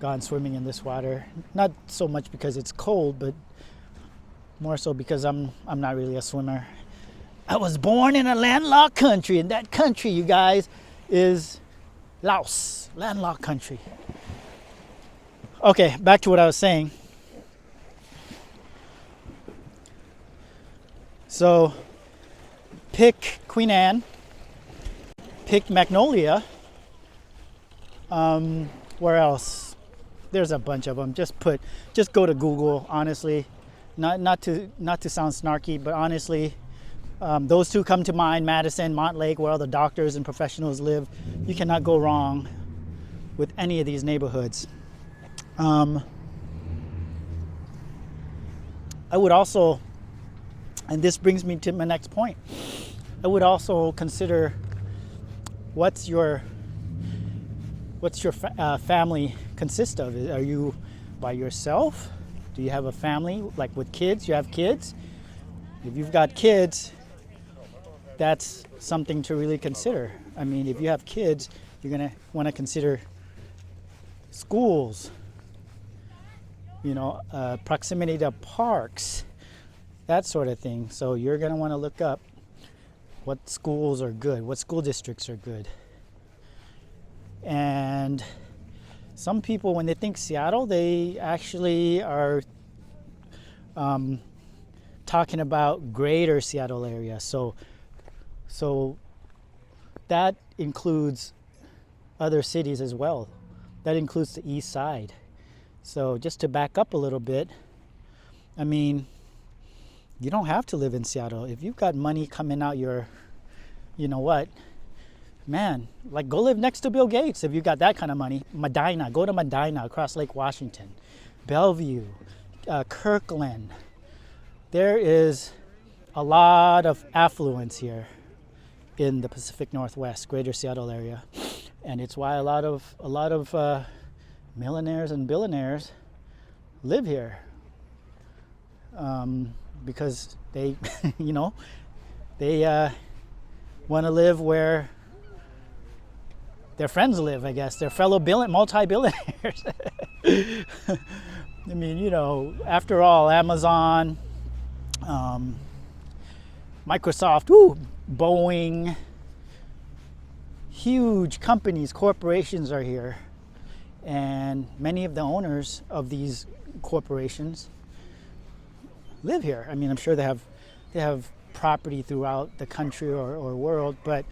gone swimming in this water. Not so much because it's cold, but more so because I'm not really a swimmer. I was born in a landlocked country, and that country, you guys, is Laos, landlocked country. Okay, back to what I was saying. So, pick Queen Anne, pick Magnolia. Where else? There's a bunch of them. Just go to Google. Honestly, not to sound snarky, but honestly, those two come to mind: Madison, Montlake, where all the doctors and professionals live. You cannot go wrong with any of these neighborhoods. I would also, and this brings me to my next point, I would also consider what's your family consist of? Are you by yourself? Do you have a family, like with kids? You have kids? If you've got kids, that's something to really consider. I mean, if you have kids, you're gonna want to consider schools, proximity to parks, that sort of thing. So you're gonna want to look up what schools are good, what school districts are good. And some people, when they think Seattle, they actually are talking about greater Seattle area. So that includes other cities as well. That includes the east side. So just to back up a little bit, I mean, you don't have to live in Seattle. If you've got money coming out your, man, like go live next to Bill Gates if you got that kind of money. Medina, go to Medina across Lake Washington, Bellevue, Kirkland. There is a lot of affluence here in the Pacific Northwest, greater Seattle area. And it's why a lot of millionaires and billionaires live here. Because they, they want to live where their friends live, I guess, their fellow multi-billionaires. I mean, after all, Amazon, Microsoft, Boeing, huge companies, corporations are here. And many of the owners of these corporations live here. I mean, I'm sure they have property throughout the country or world, but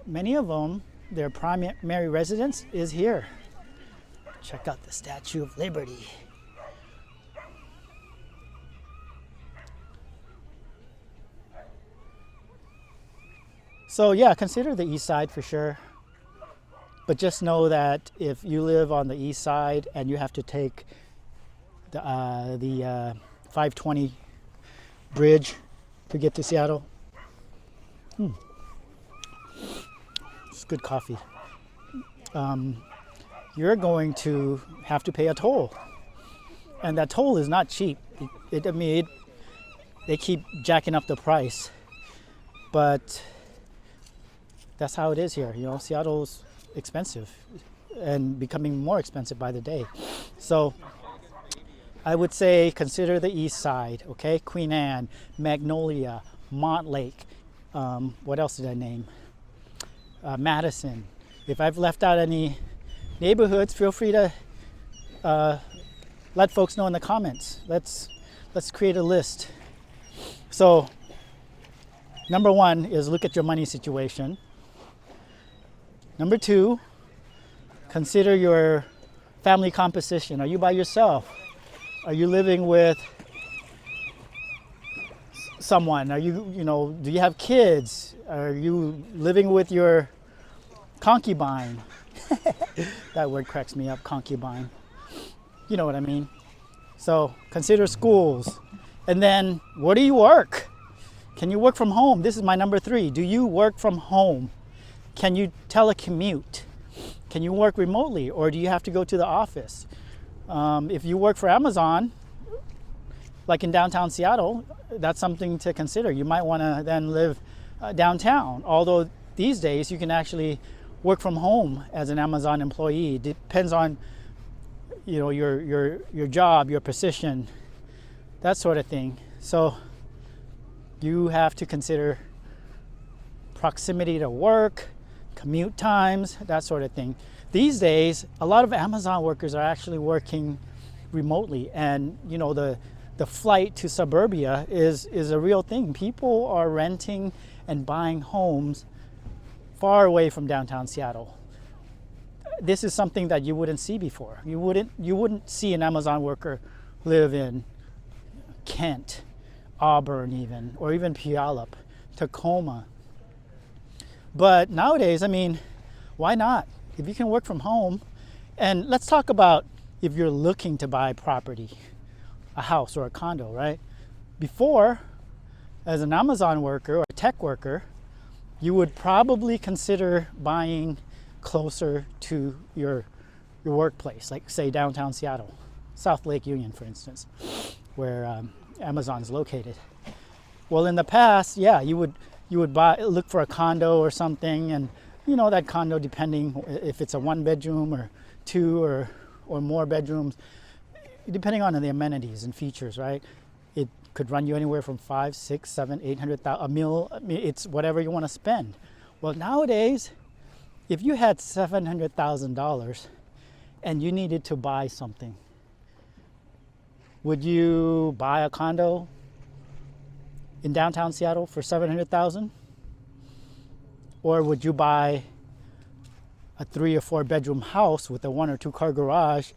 many of them, their primary residence is here. Check out the Statue of Liberty. So yeah, consider the east side for sure. But just know that if you live on the east side and you have to take the 520 bridge to get to Seattle, it's good coffee. You're going to have to pay a toll, and that toll is not cheap. They keep jacking up the price, but that's how it is here. Seattle's expensive and becoming more expensive by the day. So I would say consider the east side, okay? Queen Anne, Magnolia, Montlake. What else did I name? Madison. If I've left out any neighborhoods, feel free to let folks know in the comments. Let's create a list. So number one is look at your money situation. Number two, consider your family composition. Are you by yourself? Are you living with someone? Are you, do you have kids? Are you living with your concubine? That word cracks me up, concubine. You know what I mean? So consider schools. And then, where do you work? Can you work from home? This is my number three. Do you work from home? Can you telecommute? Can you work remotely, or do you have to go to the office? If you work for Amazon, like in downtown Seattle, that's something to consider. You might want to then live downtown, although these days you can actually work from home as an Amazon employee. Depends on your job, your position, that sort of thing. So you have to consider proximity to work, commute times, that sort of thing. These days, a lot of Amazon workers are actually working remotely, and the flight to suburbia is a real thing. People are renting and buying homes far away from downtown Seattle. This is something that you wouldn't see before. You wouldn't see an Amazon worker live in Kent, Auburn even, or even Puyallup, Tacoma. But nowadays, I mean, why not? If you can work from home, and let's talk about if you're looking to buy property, a house or a condo, right? Before, as an Amazon worker or a tech worker, you would probably consider buying closer to your workplace, like say downtown Seattle, South Lake Union, for instance, where Amazon's located. Well, in the past, yeah, you would look for a condo or something, and that condo, depending if it's a 1-bedroom or 2 or more bedrooms, depending on the amenities and features, right? It could run you anywhere from 5, 6, 7, 800,000 a mil. I mean, it's whatever you want to spend. Well, nowadays, if you had $700,000 and you needed to buy something, would you buy a condo in downtown Seattle for $700,000? Or would you buy a 3 or 4 bedroom house with a 1 or 2 car garage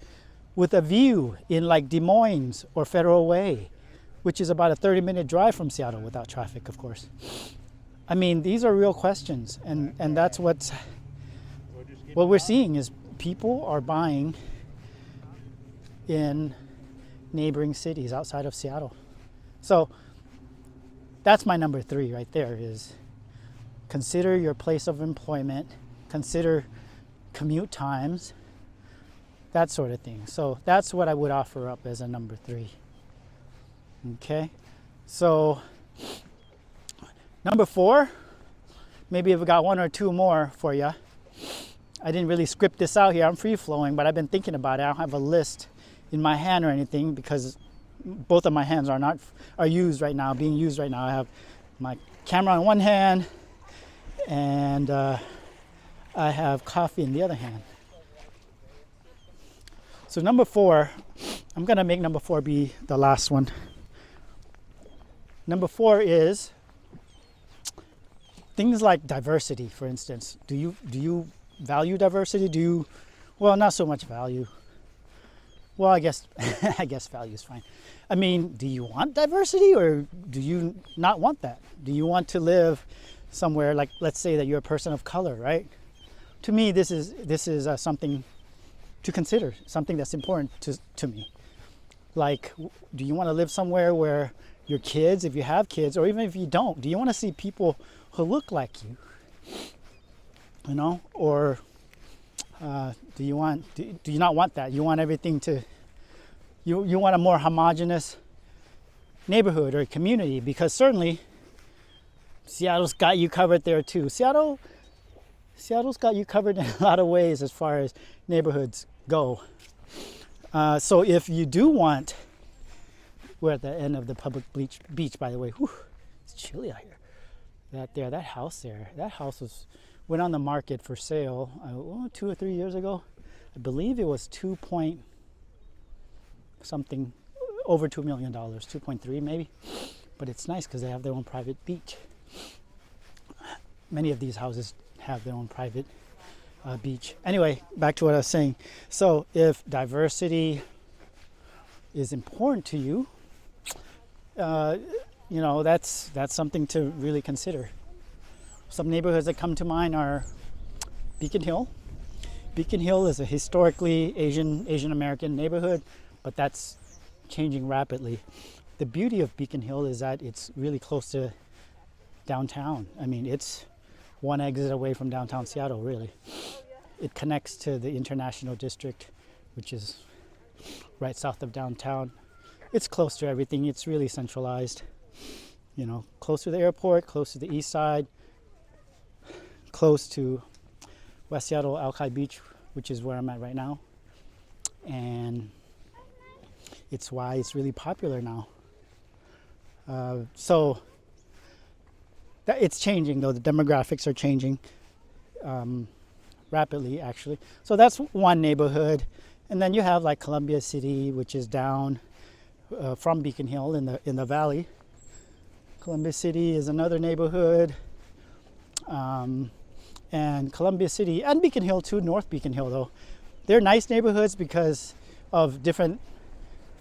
with a view in like Des Moines or Federal Way, which is about a 30-minute drive from Seattle without traffic, of course? I mean, these are real questions, and that's what we're seeing is people are buying in neighboring cities outside of Seattle. So that's my number 3 right there, is consider your place of employment, consider commute times, that sort of thing. So that's what I would offer up as a number 3. Okay, so number 4, maybe I've got 1 or 2 more for you. I didn't really script this out here. I'm free flowing, but I've been thinking about it. I don't have a list in my hand or anything because both of my hands are being used right now. I have my camera in one hand and I have coffee in the other hand. So number 4, I'm gonna make number 4 be the last one. Number 4 is things like diversity, for instance. Do you value diversity? Well, not so much value. Well, I guess value is fine. I mean, do you want diversity or do you not want that? Do you want to live somewhere like, let's say that you're a person of color, right? To me, this is something to consider, something that's important to me. Like, do you want to live somewhere where your kids, if you have kids, or even if you don't, do you want to see people who look like you? Or do you not want that? You want everything to, you want a more homogeneous neighborhood or community, because certainly Seattle's got you covered there too. Seattle's got you covered in a lot of ways as far as neighborhoods go. So if you do want, we're at the end of the public beach, by the way. Whew, it's chilly out here. That house went on the market for sale 2 or 3 years ago. I believe it was over $2 million, 2.3 maybe. But it's nice because they have their own private beach. Many of these houses have their own private beach. Anyway, back to what I was saying. So if diversity is important to you, that's something to really consider. Some neighborhoods that come to mind are Beacon Hill. Beacon Hill is a historically Asian American neighborhood, but that's changing rapidly. The beauty of Beacon Hill is that it's really close to downtown. I mean, it's one exit away from downtown Seattle, really. It connects to the International District, which is right south of downtown. It's close to everything. It's really centralized. Close to the airport, close to the east side, close to West Seattle, Alki Beach, which is where I'm at right now. and it's why it's really popular now. So it's changing, though. The demographics are changing rapidly, actually. So that's one neighborhood. And then you have like Columbia City, which is down from Beacon Hill in the valley. Columbia City is another neighborhood. And Columbia City and Beacon Hill too, North Beacon Hill though. They're nice neighborhoods because of different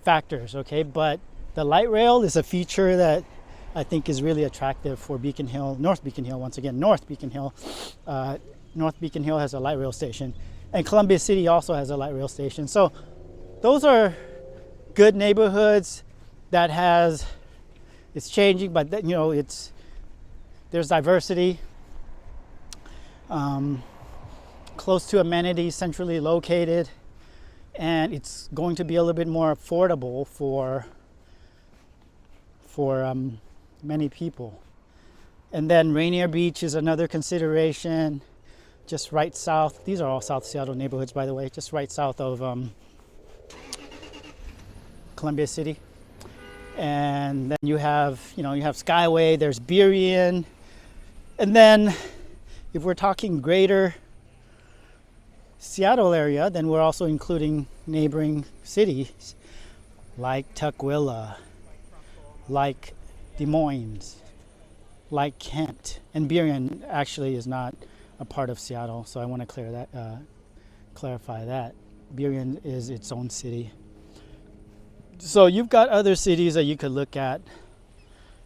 factors, okay? But the light rail is a feature that I think is really attractive for Beacon Hill, North Beacon Hill, once again, North Beacon Hill. North Beacon Hill has a light rail station, and Columbia City also has a light rail station. So those are good neighborhoods that it's changing, but there's diversity. Close to amenities, centrally located, and it's going to be a little bit more affordable for many people. And then Rainier Beach is another consideration, just right south. These are all South Seattle neighborhoods, by the way, just right south of Columbia City. And then you have Skyway, there's Burien, and then if we're talking greater Seattle area, then we're also including neighboring cities like Tukwila, like Des Moines, like Kent. And Burien actually is not a part of Seattle, so I want to clarify that. Burien is its own city. So you've got other cities that you could look at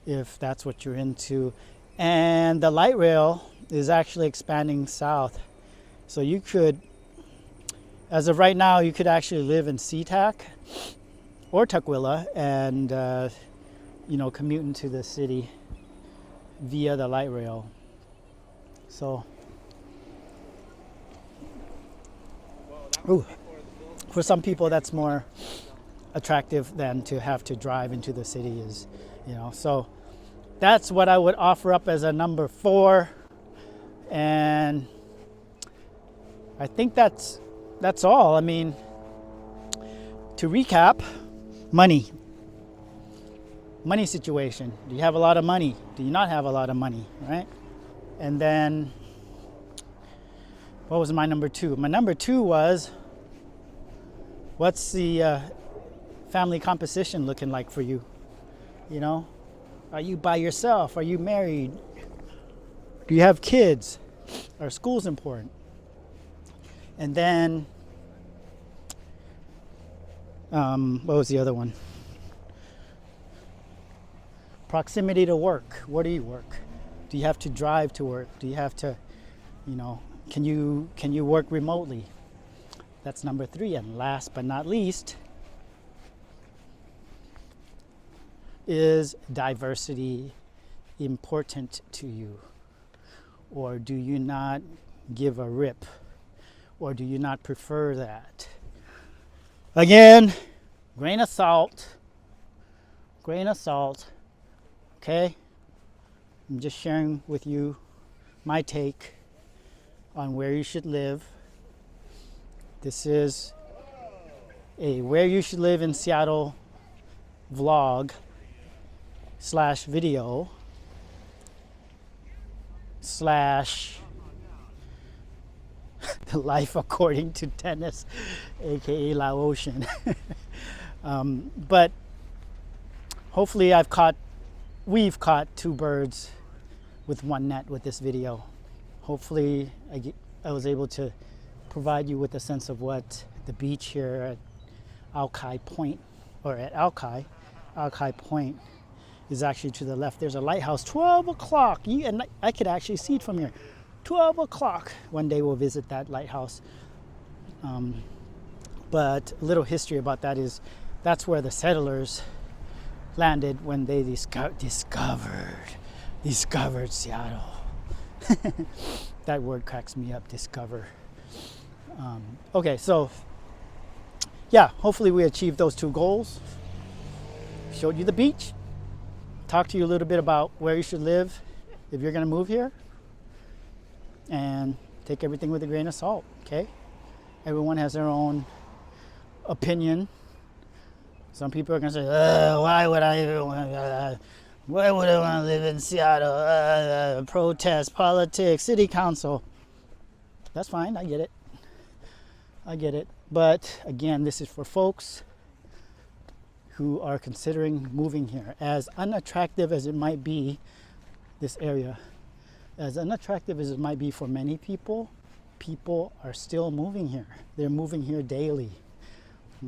if that's what you're into. And the light rail is actually expanding south. So you could, as of right now, you could actually live in SeaTac or Tukwila and commute into the city via the light rail. So for some people that's more attractive than to have to drive into the city, so that's what I would offer up as a number 4. And I think that's all. I mean, to recap, money situation. Do you have a lot of money? Do you not have a lot of money, right? And then what was my number 2? My number 2 was, what's the family composition looking like for you? Are you by yourself? Are you married? Do you have kids? Are schools important? And then, what was the other one? Proximity to work. Where do you work? Do you have to drive to work? Do you have to, can you work remotely? That's number 3. And last but not least, is diversity important to you? Or do you not give a rip? Or do you not prefer that? Again, grain of salt, okay? I'm just sharing with you my take on where you should live. This is a Where You Should Live in Seattle vlog / video / life according to Dennis, aka Laotian. But hopefully we've caught 2 birds with one net with this video. Hopefully I was able to provide you with a sense of what the beach here at Alki Point, or at Alki Point, is actually to the left. There's a lighthouse, 12 o'clock, and I could actually see it from here. 12 o'clock. One day we'll visit that lighthouse. But a little history about that is that's where the settlers landed when they discovered Seattle. That word cracks me up, discover. Okay, so yeah, hopefully we achieved those 2 goals. Showed you the beach, talked to you a little bit about where you should live if you're going to move here, and take everything with a grain of salt, okay? Everyone has their own opinion. Some people are gonna say, why would I want to live in Seattle? Protest, politics, city council. That's fine. I get it. But again, this is for folks who are considering moving here. As unattractive as it might be, this area, as unattractive as it might be for many people, people are still moving here. They're moving here daily.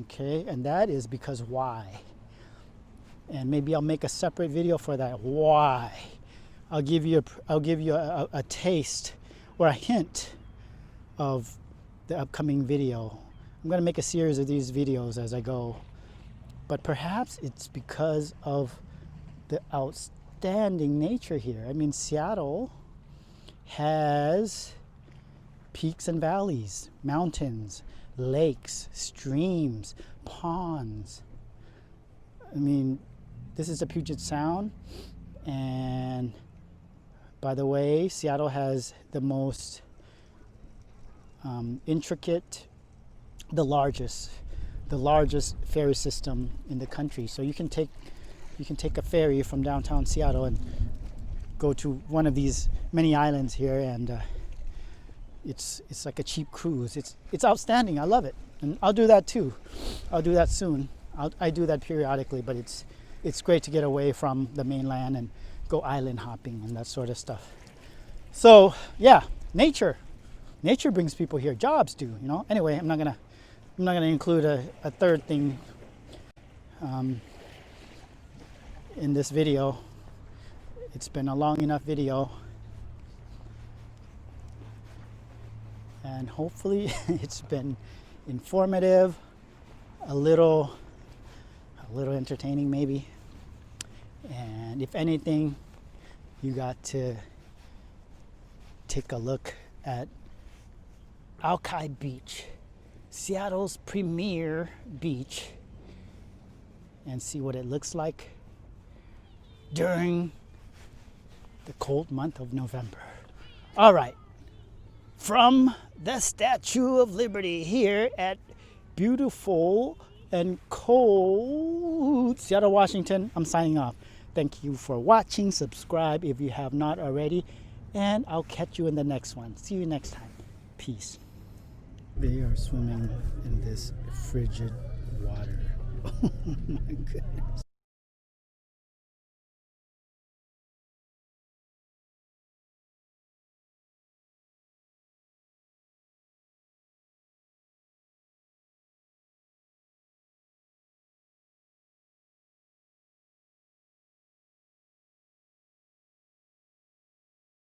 Okay, and that is because why? And maybe I'll make a separate video for that. Why? I'll give you a taste or a hint of the upcoming video. I'm going to make a series of these videos as I go. But perhaps it's because of the outstanding nature here. I mean, Seattle has peaks and valleys, mountains, lakes, streams, ponds. I mean, this is the Puget Sound. And by the way, Seattle has the most intricate, the largest ferry system in the country. So you can take a ferry from downtown Seattle and go to one of these many islands here, and it's like a cheap cruise. It's outstanding. I love it, and I'll do that too. I'll do that soon. I do that periodically, but it's great to get away from the mainland and go island hopping and that sort of stuff. So yeah, nature brings people here. Jobs do, you know. Anyway, I'm not gonna include a third thing in this video. It's been a long enough video, and hopefully it's been informative, a little entertaining maybe. And if anything, you got to take a look at Alki Beach, Seattle's premier beach, and see what it looks like during the cold month of November. All right, from the Statue of Liberty here at beautiful and cold Seattle, Washington, I'm signing off. Thank you for watching. Subscribe if you have not already, and I'll catch you in the next one. See you next time. Peace. They are swimming in this frigid water. Oh my goodness.